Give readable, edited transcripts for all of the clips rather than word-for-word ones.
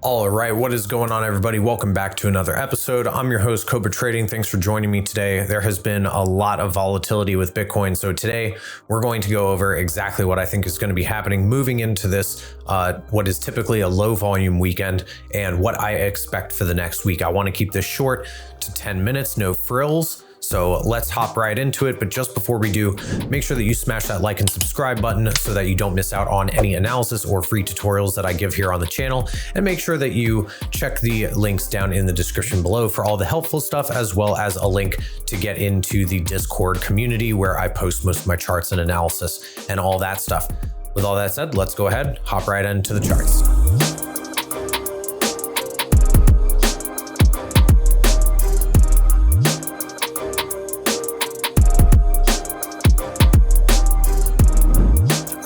All right, what is going on, everybody? Welcome back to another episode. I'm your host, Cobra Trading. Thanks for joining me today. There has been a lot of volatility with Bitcoin. So today we're going to go over exactly what I think is going to be happening moving into this, what is typically a low volume weekend, and what I expect for the next week. I want to keep this short to 10 minutes, no frills. So let's hop right into it. But just before we do, make sure that you smash that like and subscribe button so that you don't miss out on any analysis or free tutorials that I give here on the channel. And make sure that you check the links down in the description below for all the helpful stuff, as well as a link to get into the Discord community where I post most of my charts and analysis and all that stuff. With all that said, let's go ahead, hop right into the charts.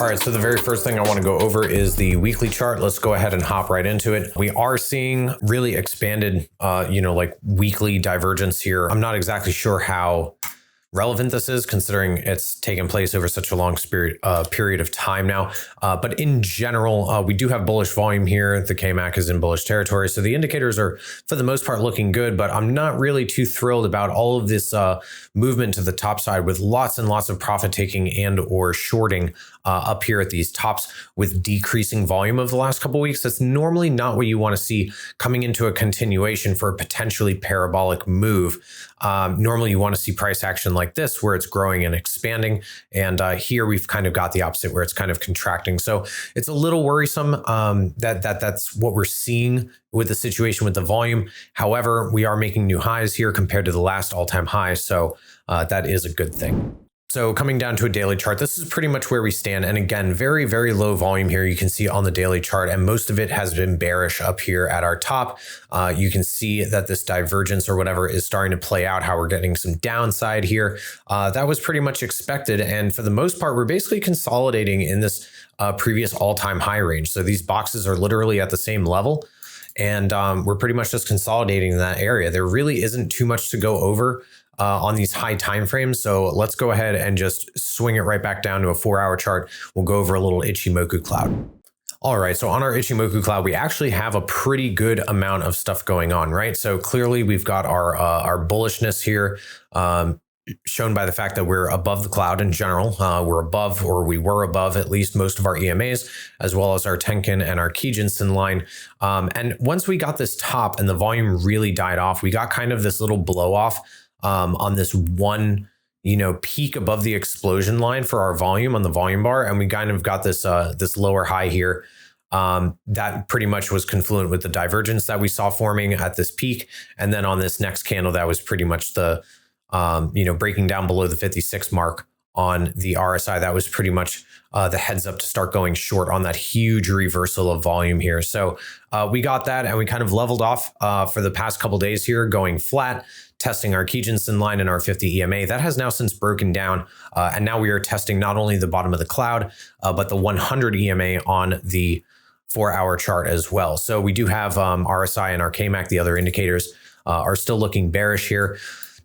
All right, so the very first thing I want to go over is the weekly chart. Let's go ahead and hop right into it. We are seeing really expanded, like weekly divergence here. I'm not exactly sure how relevant this is, considering it's taken place over such a long period of time now. But in general, we do have bullish volume here. The KMAC is in bullish territory. So the indicators are, for the most part, looking good, but I'm not really too thrilled about all of this movement to the top side with lots and lots of profit taking and or shorting up here at these tops with decreasing volume of the last couple of weeks. That's normally not what you want to see coming into a continuation for a potentially parabolic move. Normally you want to see price action like this, where it's growing and expanding. And here we've kind of got the opposite, where it's kind of contracting. So it's a little worrisome that's what we're seeing with the situation with the volume. However, we are making new highs here compared to the last all-time high. So that is a good thing. So coming down to a daily chart, this is pretty much where we stand. And again, very, very low volume here. You can see on the daily chart, and most of it has been bearish up here at our top. You can see that this divergence or whatever is starting to play out, how we're getting some downside here. That was pretty much expected. And for the most part, we're basically consolidating in this previous all-time high range. So these boxes are literally at the same level. And we're pretty much just consolidating in that area. There really isn't too much to go over on these high time frames. So let's go ahead and just swing it right back down to a 4-hour chart. We'll go over a little Ichimoku Cloud. All right, so on our Ichimoku Cloud, we actually have a pretty good amount of stuff going on, right? So clearly we've got our bullishness here, shown by the fact that we're above the cloud in general. We're above, or we were above at least most of our EMAs, as well as our Tenkin and our Kijinsen line. And once we got this top and the volume really died off, we got kind of this little blow off on this one, peak above the explosion line for our volume on the volume bar. And we kind of got this this lower high here that pretty much was confluent with the divergence that we saw forming at this peak. And then on this next candle, that was pretty much the, breaking down below the 56 mark on the RSI. That was pretty much the heads up to start going short on that huge reversal of volume here. So we got that, and we kind of leveled off for the past couple days here, going flat, testing our Kijinsen line and our 50 EMA. That has now since broken down. And now we are testing not only the bottom of the cloud, but the 100 EMA on the 4-hour chart as well. So we do have RSI and our KMAC, the other indicators, are still looking bearish here.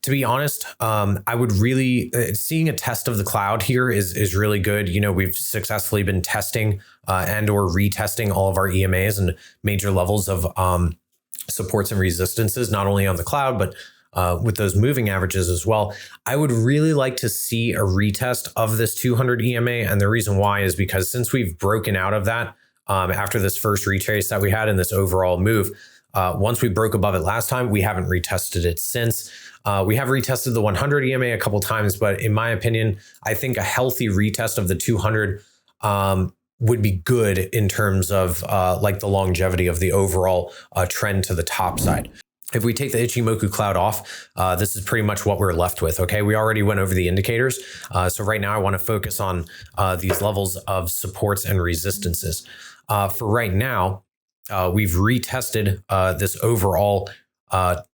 To be honest, I would really, seeing a test of the cloud here is really good. We've successfully been testing and or retesting all of our EMAs and major levels of supports and resistances, not only on the cloud, but with those moving averages as well. I would really like to see a retest of this 200 EMA. And the reason why is because since we've broken out of that after this first retrace that we had in this overall move, once we broke above it last time, we haven't retested it since. We have retested the 100 EMA a couple times, but in my opinion, I think a healthy retest of the 200 would be good in terms of like the longevity of the overall trend to the top side. If we take the Ichimoku Cloud off, this is pretty much what we're left with. Okay, we already went over the indicators. So right now I want to focus on these levels of supports and resistances. For right now, we've retested this overall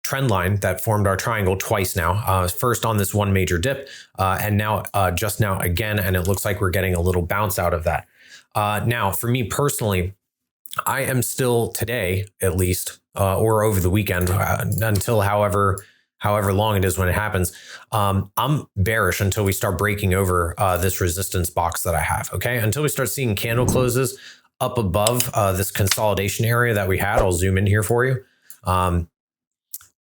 trend line that formed our triangle twice now. First on this one major dip, and now just now again, and it looks like we're getting a little bounce out of that. Now, for me personally, I am still today, at least, or over the weekend, until however long it is when it happens, I'm bearish until we start breaking over this resistance box that I have. Okay, until we start seeing candle closes up above this consolidation area that we had. I'll zoom in here for you.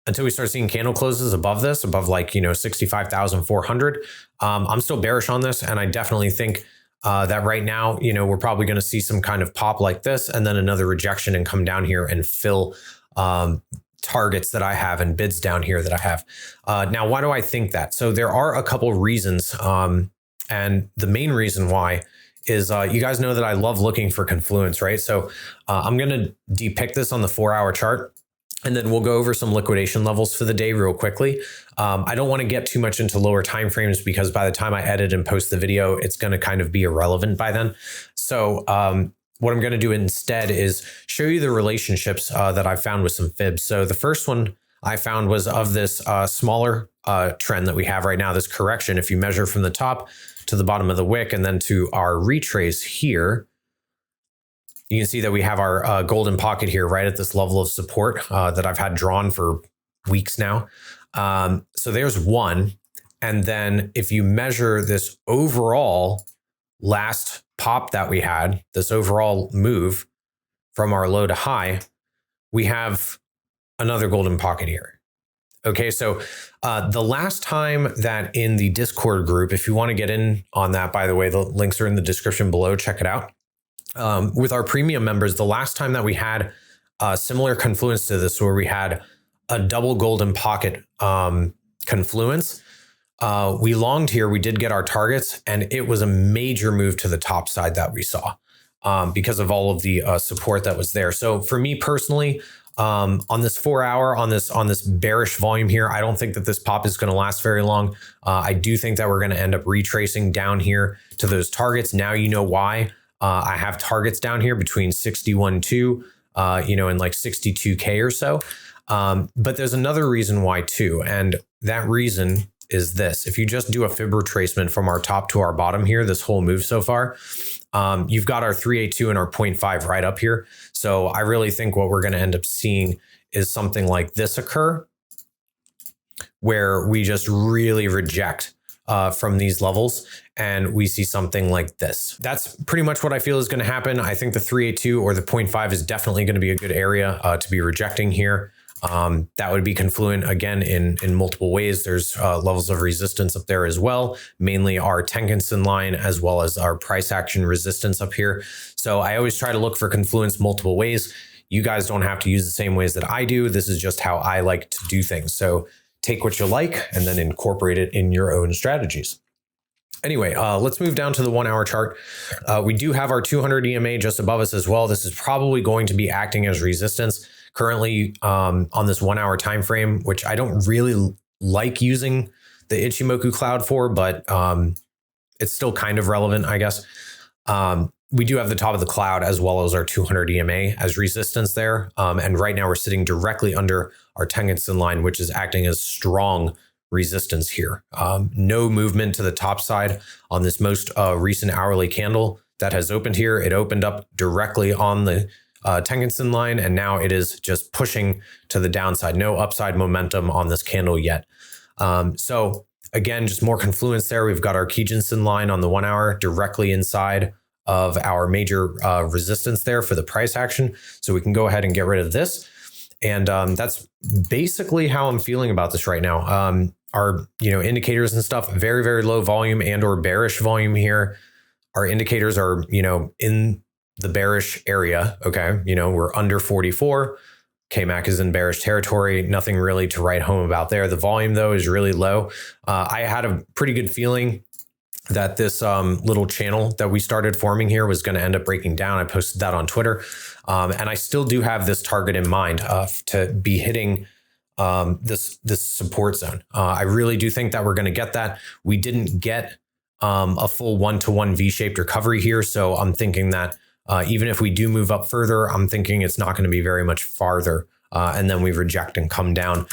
Until we start seeing candle closes above this, above like, 65,400. I'm still bearish on this. And I definitely think that right now, we're probably going to see some kind of pop like this and then another rejection and come down here and fill targets that I have and bids down here that I have. Now, why do I think that? So there are a couple reasons. And the main reason why is you guys know that I love looking for confluence, right? So I'm going to depict this on the 4-hour chart. And then we'll go over some liquidation levels for the day real quickly. I don't want to get too much into lower timeframes because by the time I edit and post the video, it's going to kind of be irrelevant by then. So what I'm going to do instead is show you the relationships that I found with some fibs. So the first one I found was of this smaller trend that we have right now, this correction. If you measure from the top to the bottom of the wick and then to our retrace here, you can see that we have our golden pocket here right at this level of support that I've had drawn for weeks now. So there's one. And then if you measure this overall last pop that we had, this overall move from our low to high, we have another golden pocket here. Okay, so the last time that in the Discord group, if you want to get in on that, by the way, the links are in the description below, check it out. With our premium members, the last time that we had a similar confluence to this, where we had a double golden pocket confluence, we longed here, we did get our targets, and it was a major move to the top side that we saw because of all of the support that was there. So for me personally, on this 4-hour, on this bearish volume here, I don't think that this pop is going to last very long. I do think that we're going to end up retracing down here to those targets. Now you know why. I have targets down here between 61.2, and like 62K or so. But there's another reason why too. And that reason is this. If you just do a fib retracement from our top to our bottom here, this whole move so far, you've got our 382 and our 0.5 right up here. So I really think what we're going to end up seeing is something like this occur, where we just really reject from these levels and we see something like this. That's pretty much what I feel is going to happen. I think the 382 or the 0.5 is definitely going to be a good area to be rejecting here. That would be confluent again in multiple ways. There's levels of resistance up there as well, mainly our Tenkan line as well as our price action resistance up here. So I always try to look for confluence multiple ways. You guys don't have to use the same ways that I do. This is just how I like to do things. So take what you like and then incorporate it in your own strategies. Anyway, let's move down to the 1-hour chart. We do have our 200 EMA just above us as well. This is probably going to be acting as resistance currently on this 1-hour time frame, which I don't really like using the Ichimoku Cloud for, but it's still kind of relevant, I guess. We do have the top of the cloud as well as our 200 EMA as resistance there. And right now we're sitting directly under our Tenkan line, which is acting as strong resistance here. No movement to the top side on this most recent hourly candle that has opened here. It opened up directly on the Tenkan line, and now it is just pushing to the downside. No upside momentum on this candle yet. So again, just more confluence there. We've got our Kijun line on the 1-hour directly inside of our major resistance there for the price action. So we can go ahead and get rid of this. And that's basically how I'm feeling about this right now. Our indicators and stuff, very, very low volume and or bearish volume here. Our indicators are, in the bearish area. Okay. We're under 44. KMAC is in bearish territory. Nothing really to write home about there. The volume though is really low. I had a pretty good feeling that this little channel that we started forming here was going to end up breaking down. I posted that on Twitter. And I still do have this target in mind to be hitting this support zone. I really do think that we're going to get that. We didn't get a full one-to-one V-shaped recovery here. So I'm thinking that even if we do move up further, I'm thinking it's not going to be very much farther. And then we reject and come down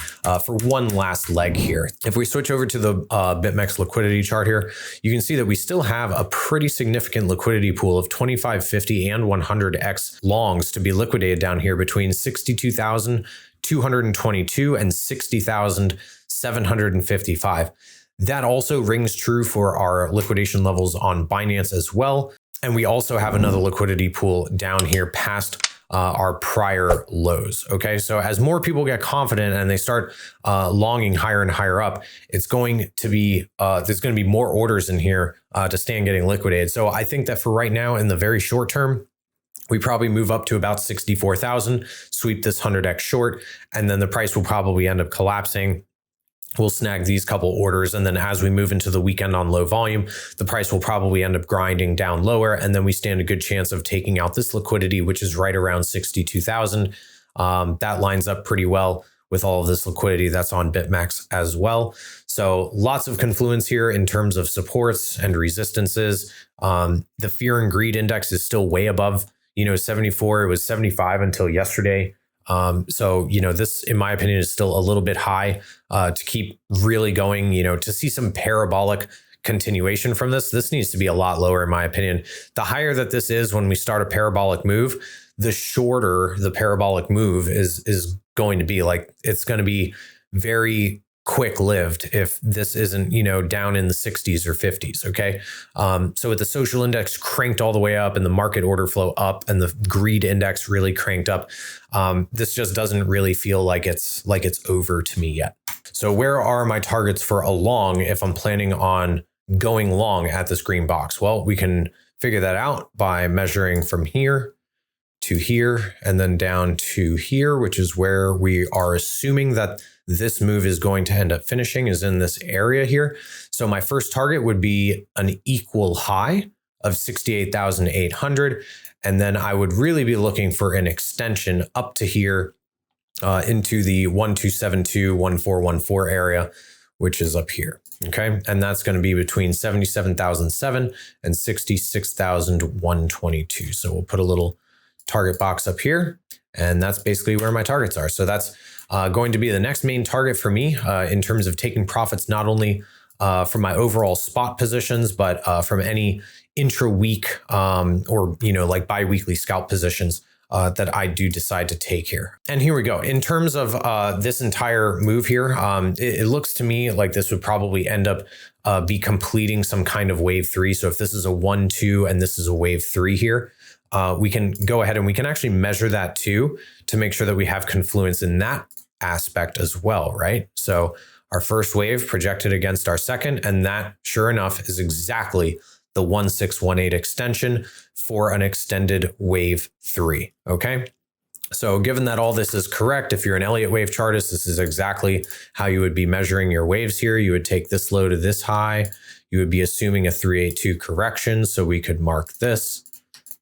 for one last leg here. If we switch over to the BitMEX liquidity chart here, you can see that we still have a pretty significant liquidity pool of 25, 50, and 100x longs to be liquidated down here between 62,222 and 60,755. That also rings true for our liquidation levels on Binance as well. And we also have another liquidity pool down here past our prior lows. Okay, so as more people get confident and they start longing higher and higher up, it's going to be there's going to be more orders in here to stand getting liquidated. So I think that for right now, in the very short term, we probably move up to about 64,000, sweep this 100x short, and then the price will probably end up collapsing. We'll snag these couple orders. And then as we move into the weekend on low volume, the price will probably end up grinding down lower. And then we stand a good chance of taking out this liquidity, which is right around 62,000. That lines up pretty well with all of this liquidity that's on BitMEX as well. So lots of confluence here in terms of supports and resistances. The fear and greed index is still way above, 74. It was 75 until yesterday. So, this, in my opinion, is still a little bit high to keep really going, to see some parabolic continuation from this. This needs to be a lot lower, in my opinion. The higher that this is when we start a parabolic move, the shorter the parabolic move is going to be. Like, it's going to be very quick lived if this isn't, down in the 60s or 50s. Okay. So with the social index cranked all the way up and the market order flow up and the greed index really cranked up, this just doesn't really feel like it's over to me yet. So where are my targets for a long if I'm planning on going long at this green box? Well, we can figure that out by measuring from here to here and then down to here, which is where we are assuming that this move is going to end up finishing, is in this area here. So my first target would be an equal high of 68,800. And then I would really be looking for an extension up to here into the 1272, 1414 area, which is up here. Okay. And that's going to be between 77,007 and 66,122. So we'll put a little target box up here, and that's basically where my targets are. So that's going to be the next main target for me in terms of taking profits, not only from my overall spot positions, but from any intra-week or, like bi-weekly scalp positions that I do decide to take here. And here we go. In terms of this entire move here, it looks to me like this would probably end up be completing some kind of wave 3. So if this is a 1, 2, and this is a wave 3 here, we can go ahead and we can actually measure that too to make sure that we have confluence in that aspect as well, right? So our first wave projected against our second, and that, sure enough, is exactly the 1618 extension for an extended wave 3, okay? So given that all this is correct, if you're an Elliott wave chartist, this is exactly how you would be measuring your waves here. You would take this low to this high. You would be assuming a 382 correction, so we could mark this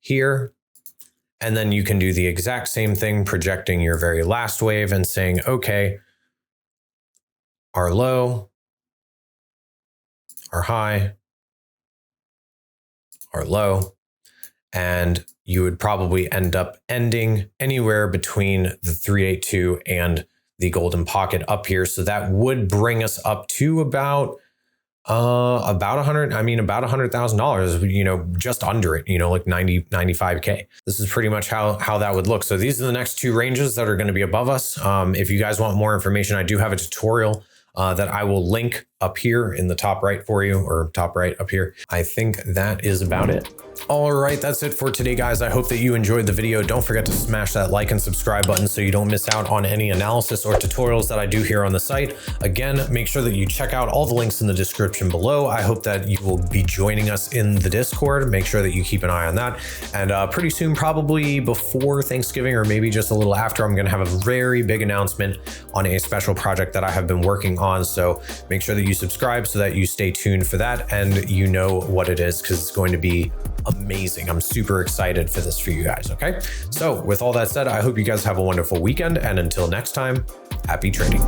here. And then you can do the exact same thing, projecting your very last wave and saying, okay, our low, our high, our low, and you would probably end up ending anywhere between the 382 and the golden pocket up here. So that would bring us up to about $100,000, just under it, like 95K. This is pretty much how that would look. So these are the next two ranges that are going to be above us. If you guys want more information, I do have a tutorial that I will link up here in the top right for you, or top right up here. I think that is about it. All right, that's it for today, guys. I hope that you enjoyed the video. Don't forget to smash that like and subscribe button so you don't miss out on any analysis or tutorials that I do here on the site. Again, make sure that you check out all the links in the description below. I hope that you will be joining us in the Discord. Make sure that you keep an eye on that. And pretty soon, probably before Thanksgiving or maybe just a little after, I'm going to have a very big announcement on a special project that I have been working on. So make sure that you subscribe so that you stay tuned for that and you know what it is, because it's going to be amazing. I'm super excited for this for you guys. Okay. So with all that said, I hope you guys have a wonderful weekend, and until next time, happy trading.